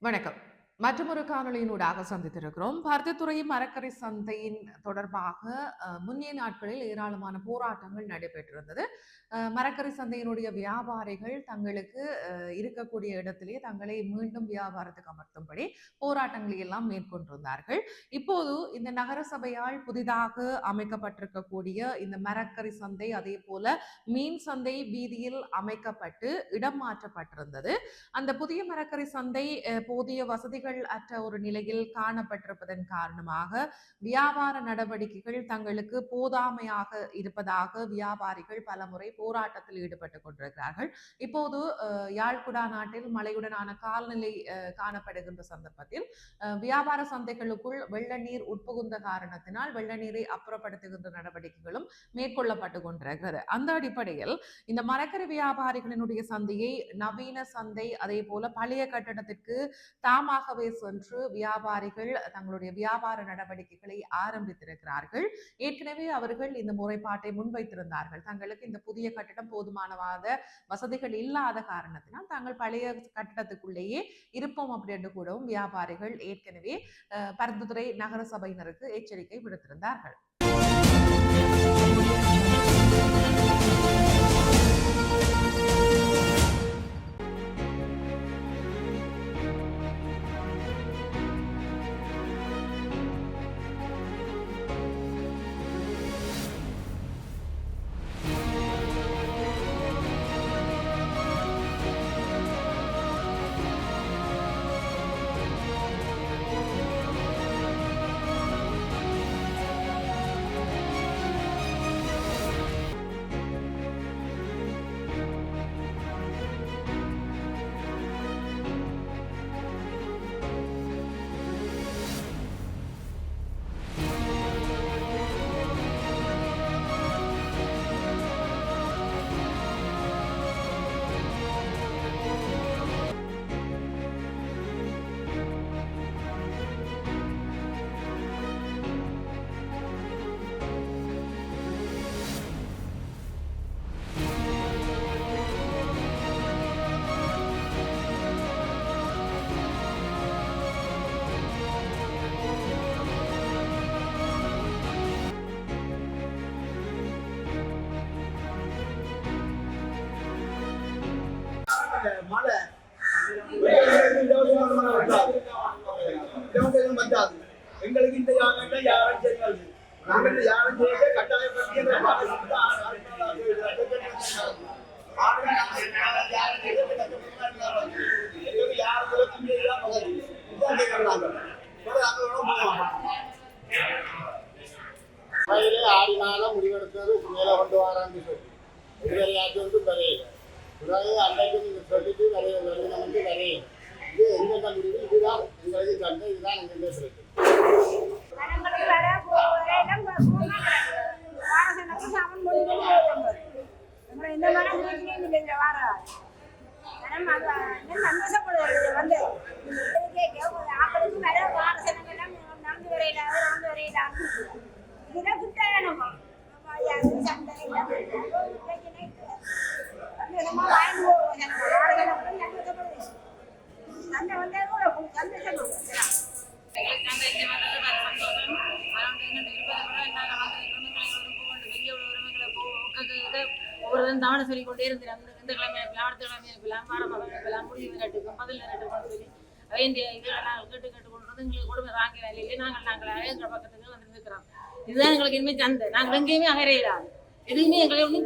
வணக்கம். மற்றொரு காணொளியினூடாக சந்தித்திருக்கிறோம். பருத்தித்துறை மரக்கறி சந்தையின் தொடர்பாக முன்னைய நாட்களில் ஏராளமான போராட்டங்கள் நடைபெற்றிருந்தது. மரக்கறி சந்தையினுடைய வியாபாரிகள் தங்களுக்கு இருக்கக்கூடிய இடத்திலே தங்களை மீண்டும் வியாபாரத்துக்கு அமர்த்தும்படி போராட்டங்களை எல்லாம் மேற்கொண்டிருந்தார்கள். இப்போது இந்த நகர சபையால் புதிதாக அமைக்கப்பட்டிருக்கக்கூடிய இந்த மரக்கறி சந்தை, அதே போல மீன் சந்தை வீதியில் அமைக்கப்பட்டு இடம் மாற்றப்பட்டிருந்தது. அந்த புதிய மரக்கறி சந்தை போதிய வசதிகள் அற்ற ஒரு நிலையில் காணப்பட்டிருப்பதன் காரணமாக வியாபார நடவடிக்கைகள் தங்களுக்கு போதாமையாக இருப்பதாக வியாபாரிகள் பலமுறை போராட்டத்தில் ஈடுபட்டுக் கொண்டிருக்கிறார்கள். இப்போது யாழ்குடா நாட்டில் மழையுடனான காலநிலை காணப்படுகின்ற சந்தர்ப்பத்தில் வியாபார சந்தைகளுக்குள் வெள்ள நீர் உட்புகுந்த காரணத்தினால் வெள்ள நீரை அப்புறப்படுத்துகின்ற நடவடிக்கைகளும் மேற்கொள்ளப்பட்டு கொண்டிருக்கிறது. அந்த அடிப்படையில் இந்த மரக்கறி வியாபாரிகளினுடைய சந்தையை நவீன சந்தை, அதே போல பழைய கட்டடத்திற்கு தாமாகவே சென்று வியாபாரிகள் தங்களுடைய வியாபார நடவடிக்கைகளை ஆரம்பித்திருக்கிறார்கள். ஏற்கனவே அவர்கள் இந்த முறைப்பாட்டை முன்வைத்திருந்தார்கள். தங்களுக்கு இந்த புதிய கட்டடம் போதுமானவாத வசதிகள் இல்லாத காரணத்தினால் தாங்கள் பழைய கட்டடத்துக்குள்ளேயே இருப்போம் அப்படி என்று கூடவும் வியாபாரிகள் ஏற்கனவே பருத்தித்துறை நகர சபையினருக்கு எச்சரிக்கை விடுத்திருந்தார்கள். மழை எங்களுக்கு இந்த யாரும் தெரியாது. நாங்கள் யாரும் செய்ய கட்டாயப்படுத்தி ஆடினாலும் முடிவெடுத்தது மேலே கொண்டு வரான்னு சொல்லி இதுவரையாச்சும் வந்து வரையில பிறகு அன்றைக்கும் இதை சொல்லிட்டு வரையில வந்து வரையில இது எங்கெந்த முடிவு இதுதான் எங்களுக்கு சண்டை, இதுதான் எங்களுக்கு பிரச்சனை. இந்த மனம் வார சந்தோஷப்படுவது வந்து ஆக்களுக்கு வர வாரசனங்கள்லாம் நடந்து வரையில நடந்து வரையில இதுதான் குட்டாயனமா சண்டை சந்தோஷமா வாழ்ந்து சண்டை வந்தா கூட சந்தோஷமா ஒவ்வொருவரும் தவணை சொல்லிக் கொண்டே இருக்கிறாங்க. இந்த கிழமை இருக்கலாம், அடுத்த கிழமை இருக்கலாம், வாரமாக இருக்கலாம், முடிவு நட்டுக்கும், பதில் நட்டுக்கும் சொல்லி வேண்டிய இதெல்லாம் கேட்டு கொண்டு எங்களுக்கு கொடுமை வாங்க வேலையிலே நாங்கள் எங்கள் பக்கத்துக்கு வந்து இருக்கிறோம். இதுதான் எங்களுக்கு இனிமேல் சந்தை. நாங்கள் எங்கேயுமே அகரையிடாது எதுவுமே எங்களை ஒன்றும்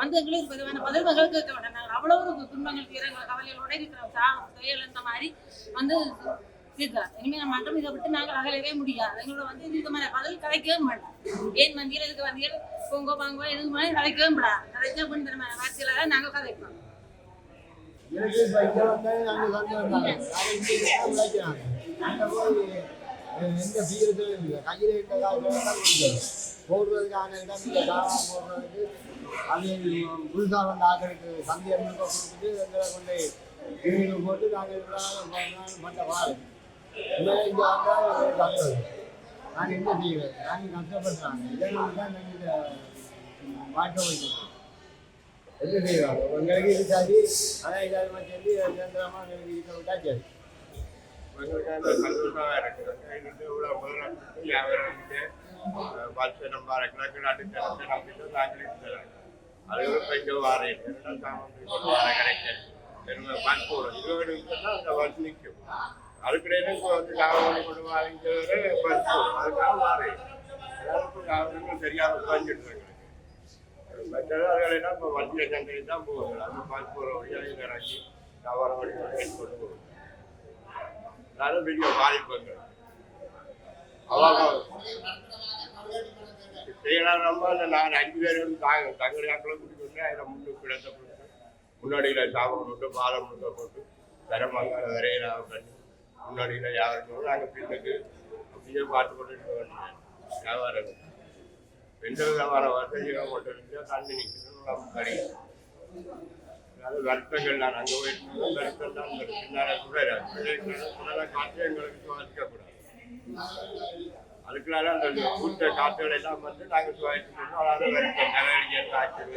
வந்து எங்களுக்கு விதமான பதில் எங்களுக்கு கேட்க மாட்டோம். நாங்கள் அவ்வளவு துன்பங்கள் எங்கள் கவலைகளோட இருக்கிறோம். செயல் இந்த மாதிரி வந்து இருக்கிறோம். இனிமேல் நம்ம மட்டும் இதை விட்டு நாங்கள் அகலவே முடியாது. எங்களோட வந்து இது மாதிரி பதில் கதைக்கவே மாட்டோம். ஏன் வந்தியல் இதுக்கு வந்தியல் பொங்கோ பாங்கோ எதுக்கு மாதிரி கதைக்கவே முடியாது. கதைக்க அப்படின்னு வார்த்தையில நாங்கள் கதைப்போம். எந்த சீரத்தில் இல்லை கையில் இருந்த காலத்தில் போடுறதுக்கான இடம் இந்த காலம் போடுறதுக்கு அது புதுசாக வந்து ஆக்களுக்கு சந்தையை கொடுத்துட்டு எங்களை கொண்டு வீடு போட்டு நாங்கள் பண்ண வாழை இங்கே வந்தால் கஷ்டம். நான் என்ன செய்வேன்? நாங்கள் கஷ்டப்படுறாங்க. இதனால் தான் நாங்கள் வாழ்க்கை வைக்கிறோம். என்ன செய்வாங்க? எங்களுக்கு இருக்காது. ஆனால் இல்லாத மாதிரி நிரந்தரமாக எங்களுக்கு இருக்க விட்டா சரி. எங்களுக்கு சந்தோஷமாக இருக்குது. இருந்து இவ்வளோ முதலமைச்சு வியாபாரத்துக்கு பஸ் நம்ம கிழக்கு நாட்டு திறந்து நம்பிட்டு நாங்களே தராங்க. அது ஒரு கொஞ்சம் வாரம் சாமான் வார கிடைக்காது. பஸ் போடும் 20 நிமிஷம் அந்த பஸ் நிற்கும். அதுக்கிடையில இப்போ வந்து காவலி கொண்டு வாங்கிட்டு பஸ் போடும். அதுக்காக வாரேன் அவர்களும் சரியாக உட்காந்துட்டு எங்களுக்கு மற்றது அதுகளெல்லாம் இப்போ வண்டியை சந்தையை தான் போகுது. அந்த பஸ் போகிற வழியாக இறங்கி வியாபாரம் வழி கொண்டு போகுது. அதனால பெரிய பாதிப்புகள் அவங்க செய்யலாம். நம்ம அந்த நான் 5 பேர் வந்து தங்கடி ஆக்களை கூட்டிட்டு அதில் முன்னுக்கு இடத்தை போட்டு முன்னாடியில் சாபம் போட்டு பாலம் முழுக்க போட்டு தரமாங்க விரையிலாக பண்ணி முன்னாடியில் வியாபாரம் நாங்கள் பின்னுக்கு அப்படியே பார்த்து கொண்டு வியாபாரம் எந்த விதமான வசதிகளும் கொண்டு இருந்தால் தண்ணி நிற்கணும் நம்ம கிடையாது. அதாவது வருத்தங்கள் நான் அங்கே போயிட்டு வருத்தம் தான் பின்னால் சுடலாம் காற்று எங்களுக்கு சுவாசிக்கக்கூடாது. அதுக்குள்ளால அந்த கூட்ட காற்றுகள் எல்லாம் வந்து நாங்கள் சுவாசிக்கணும். அதாவது வருத்தம் தலைவலிகள் காய்ச்சல்